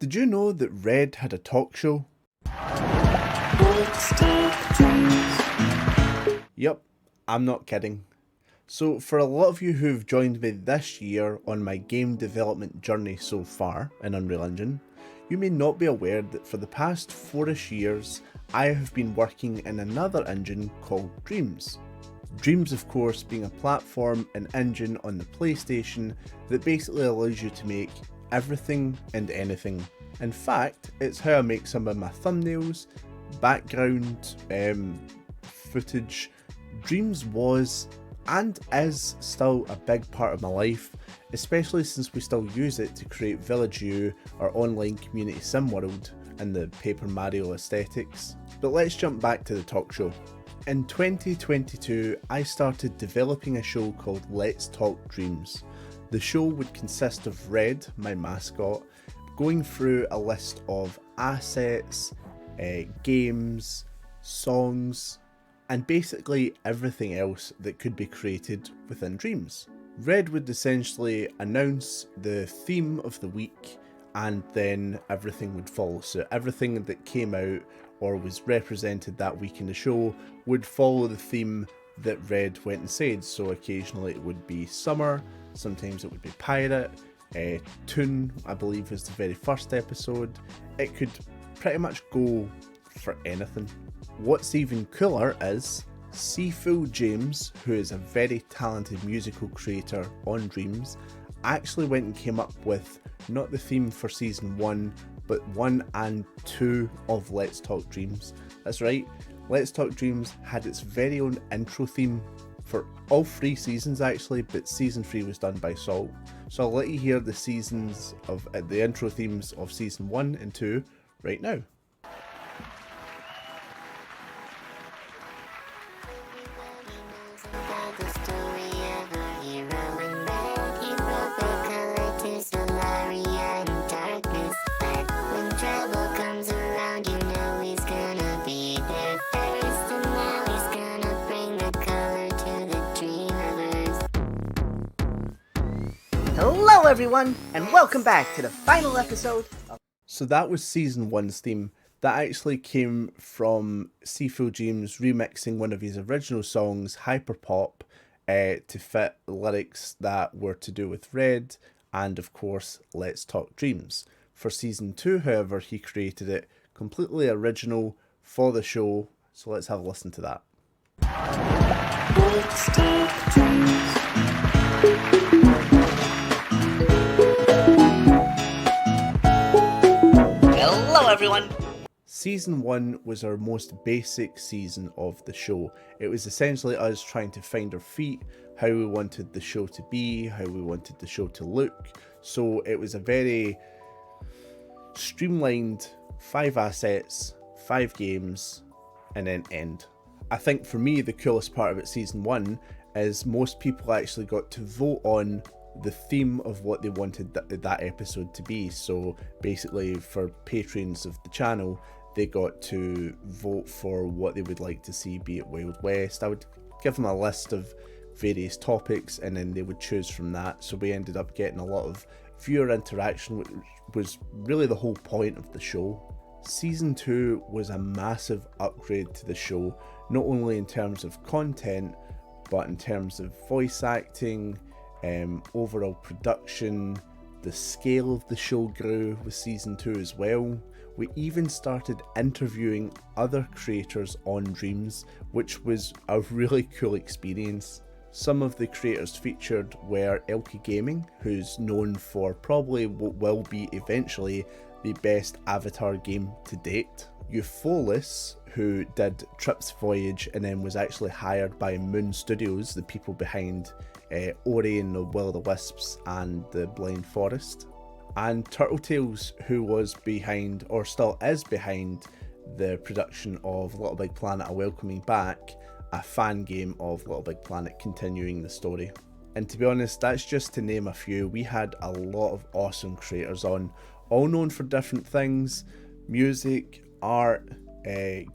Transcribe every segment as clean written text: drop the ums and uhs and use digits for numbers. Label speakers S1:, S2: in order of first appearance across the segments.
S1: Did you know that Red had a talk show? Yup, I'm not kidding. So for a lot of you who've joined me this year on my game development journey so far in Unreal Engine, you may not be aware that for the past 4ish years I have been working in another engine called Dreams. Dreams, of course, being a platform and engine on the PlayStation that basically allows you to make everything and anything. In fact, it's how I make some of my thumbnails, background, footage. Dreams was and is still a big part of my life, especially since we still use it to create Village U, our online community sim world, in the Paper Mario aesthetics. But let's jump back to the talk show. In 2022, I started developing a show called Let's Talk Dreams. The show would consist of Red, my mascot, going through a list of assets, games, songs, and basically everything else that could be created within Dreams. Red would essentially announce the theme of the week, and then everything would follow. So everything that came out or was represented that week in the show would follow the theme that Red went and said. So occasionally it would be summer, sometimes it would be pirate, Toon, I believe, was the very first episode. It could pretty much go for anything. What's even cooler is Seafool James, who is a very talented musical creator on Dreams, actually went and came up with not the theme for season 1, but 1 and 2 of Let's Talk Dreams. That's right, Let's Talk Dreams had its very own intro theme for all 3 seasons actually, but season 3 was done by Salt. So I'll let you hear the seasons of the intro themes of season 1 and 2 right now.
S2: Hello everyone, and welcome back to the final episode of...
S1: So that was season 1's theme. That actually came from Seafool James remixing one of his original songs, Hyperpop, to fit lyrics that were to do with Red, and of course, Let's Talk Dreams. For season 2, however, he created it completely original for the show, so let's have a listen to that.
S3: Let's talk dreams.
S2: Hello everyone!
S1: Season 1 was our most basic season of the show. It was essentially us trying to find our feet, how we wanted the show to be, how we wanted the show to look. So it was a very streamlined 5 assets, 5 games, and then end. I think for me the coolest part of it, season 1, is most people actually got to vote on the theme of what they wanted that episode to be. So basically for patrons of the channel, they got to vote for what they would like to see, be it Wild West. I would give them a list of various topics and then they would choose from that. So we ended up getting a lot of viewer interaction, which was really the whole point of the show. Season 2 was a massive upgrade to the show, not only in terms of content, but in terms of voice acting, overall production. The scale of the show grew with season 2 as well. We even started interviewing other creators on Dreams, which was a really cool experience. Some of the creators featured were Elky Gaming, who's known for probably what will be eventually the best Avatar game to date. Eupholis, who did Trip's Voyage and then was actually hired by Moon Studios, the people behind Ori and the Will-o'-the-Wisps and the Blind Forest. And Turtletails, who was behind, or still is behind, the production of Little Big Planet: A Welcoming Back, a fan game of Little Big Planet continuing the story. And to be honest, that's just to name a few. We had a lot of awesome creators on, all known for different things: music, art,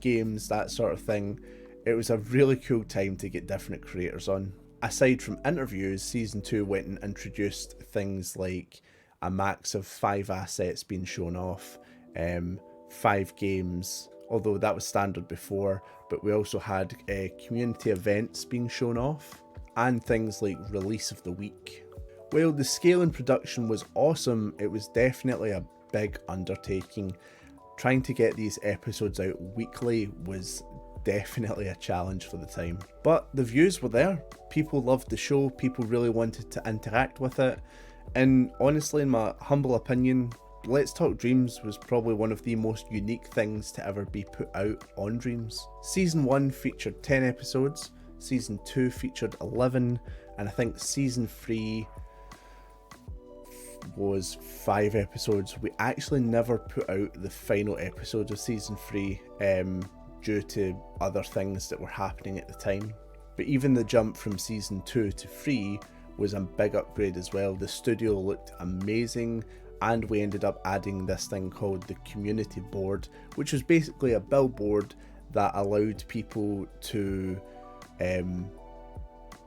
S1: games, that sort of thing. It was a really cool time to get different creators on. Aside from interviews, season 2 went and introduced things like a max of 5 assets being shown off, 5 games, although that was standard before, but we also had community events being shown off, and things like release of the week. While the scale in production was awesome, it was definitely a big undertaking. Trying to get these episodes out weekly was definitely a challenge for the time. But the views were there, people loved the show, people really wanted to interact with it, and honestly, in my humble opinion, Let's Talk Dreams was probably one of the most unique things to ever be put out on Dreams. Season 1 featured 10 episodes, Season 2 featured 11, and I think Season 3 was 5 episodes. We actually never put out the final episode of Season 3 due to other things that were happening at the time. But even the jump from Season 2 to 3 was a big upgrade as well. The studio looked amazing, and we ended up adding this thing called the community board, which was basically a billboard that allowed people to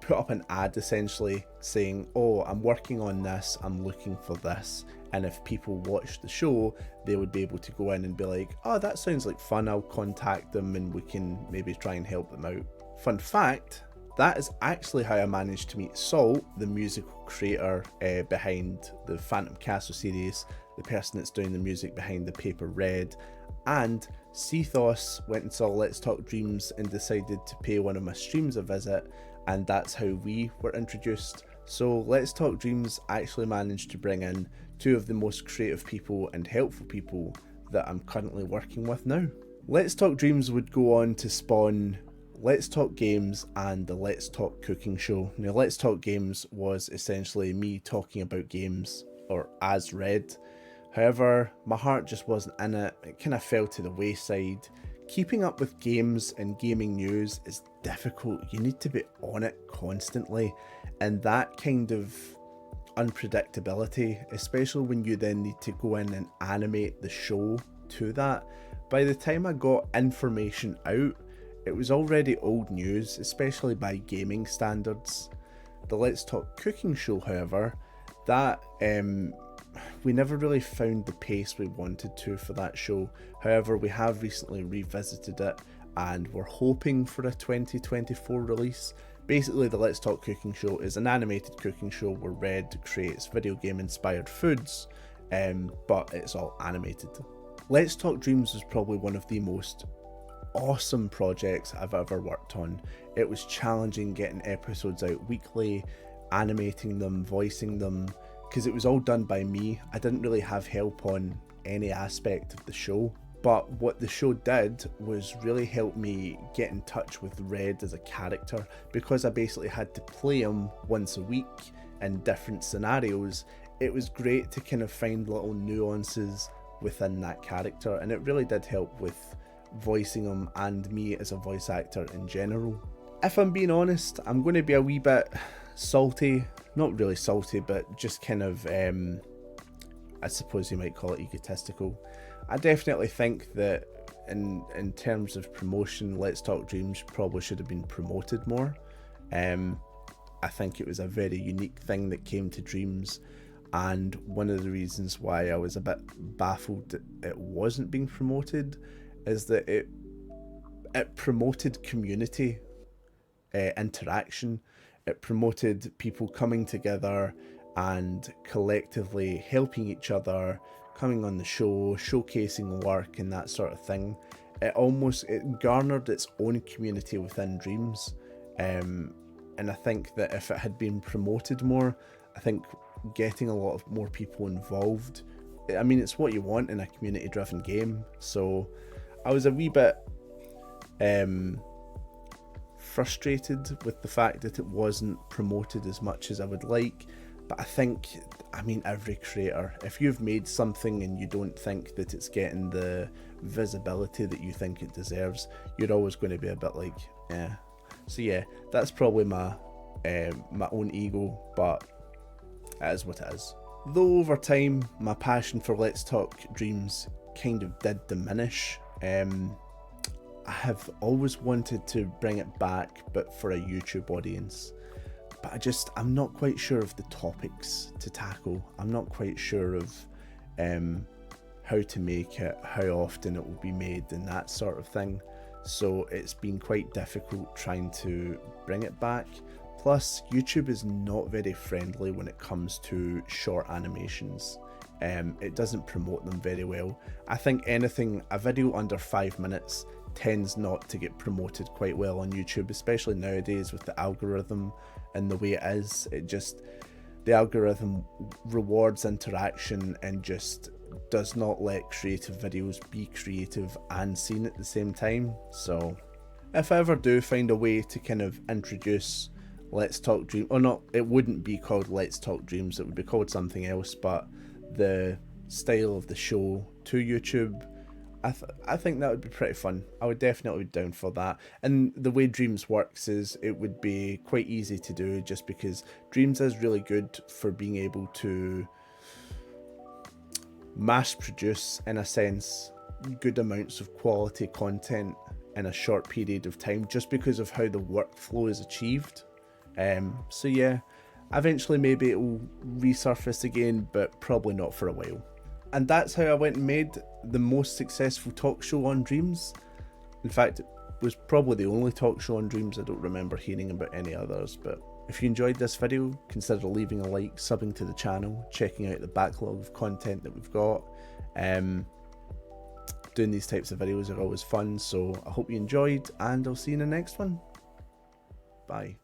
S1: put up an ad essentially saying, oh, I'm working on this, I'm looking for this, and if people watch the show, they would be able to go in and be like, oh, that sounds like fun, I'll contact them and we can maybe try and help them out. Fun fact, that is actually how I managed to meet Salt, the musical creator behind the Phantom Castle series, the person that's doing the music behind The Paper Red, and Cethos went and saw Let's Talk Dreams and decided to pay one of my streams a visit, and that's how we were introduced. So Let's Talk Dreams actually managed to bring in 2 of the most creative people and helpful people that I'm currently working with now. Let's Talk Dreams would go on to spawn Let's Talk Games and the Let's Talk Cooking Show. Now, Let's Talk Games was essentially me talking about games, or as read. However, my heart just wasn't in it. It kind of fell to the wayside. Keeping up with games and gaming news is difficult. You need to be on it constantly, and that kind of unpredictability, especially when you then need to go in and animate the show to that. By the time I got information out, it was already old news, especially by gaming standards. The Let's Talk Cooking Show, however, that we never really found the pace we wanted to for that show. However, we have recently revisited it and we're hoping for a 2024 release. Basically, the Let's Talk Cooking Show is an animated cooking show where Red creates video game inspired foods, but it's all animated. Let's Talk Dreams was probably one of the most awesome projects I've ever worked on. It was challenging getting episodes out weekly, animating them, voicing them, because it was all done by me. I didn't really have help on any aspect of the show, but what the show did was really help me get in touch with Red as a character, because I basically had to play him once a week in different scenarios. It was great to kind of find little nuances within that character, and it really did help with voicing him and me as a voice actor in general. If I'm being honest, I'm going to be a wee bit salty. Not really salty, but just kind of, I suppose you might call it egotistical. I definitely think that in terms of promotion, Let's Talk Dreams probably should have been promoted more. I think it was a very unique thing that came to Dreams, and one of the reasons why I was a bit baffled that it wasn't being promoted is that it promoted community interaction. It promoted people coming together and collectively helping each other, coming on the show, showcasing work and that sort of thing. It garnered its own community within Dreams, and I think that if it had been promoted more, I think getting a lot of more people involved, I mean, it's what you want in a community driven game. So I was a wee bit frustrated with the fact that it wasn't promoted as much as I would like. But I think, I mean, every creator, if you've made something and you don't think that it's getting the visibility that you think it deserves, you're always going to be a bit like, eh. So yeah, that's probably my own ego, but it is what it is. Though over time, my passion for Let's Talk Dreams kind of did diminish. I have always wanted to bring it back, but for a YouTube audience. but I'm not quite sure of the topics to tackle. I'm not quite sure of how to make it, how often it will be made, and that sort of thing. So it's been quite difficult trying to bring it back. Plus, YouTube is not very friendly when it comes to short animations. It doesn't promote them very well. I think a video under 5 minutes tends not to get promoted quite well on YouTube, especially nowadays with the algorithm and the way it is. The algorithm rewards interaction and just does not let creative videos be creative and seen at the same time. So if I ever do find a way to kind of introduce Let's Talk Dreams, or not, it wouldn't be called Let's Talk Dreams, it would be called something else, but the style of the show to YouTube, I think that would be pretty fun. I would definitely be down for that. And the way Dreams works is it would be quite easy to do, just because Dreams is really good for being able to mass produce, in a sense, good amounts of quality content in a short period of time, just because of how the workflow is achieved. So yeah, eventually maybe it will resurface again, but probably not for a while. And that's how I went and made the most successful talk show on Dreams. In fact, it was probably the only talk show on Dreams. I don't remember hearing about any others. But if you enjoyed this video, consider leaving a like, subbing to the channel, checking out the backlog of content that we've got. Doing these types of videos are always fun, so I hope you enjoyed, and I'll see you in the next one. Bye.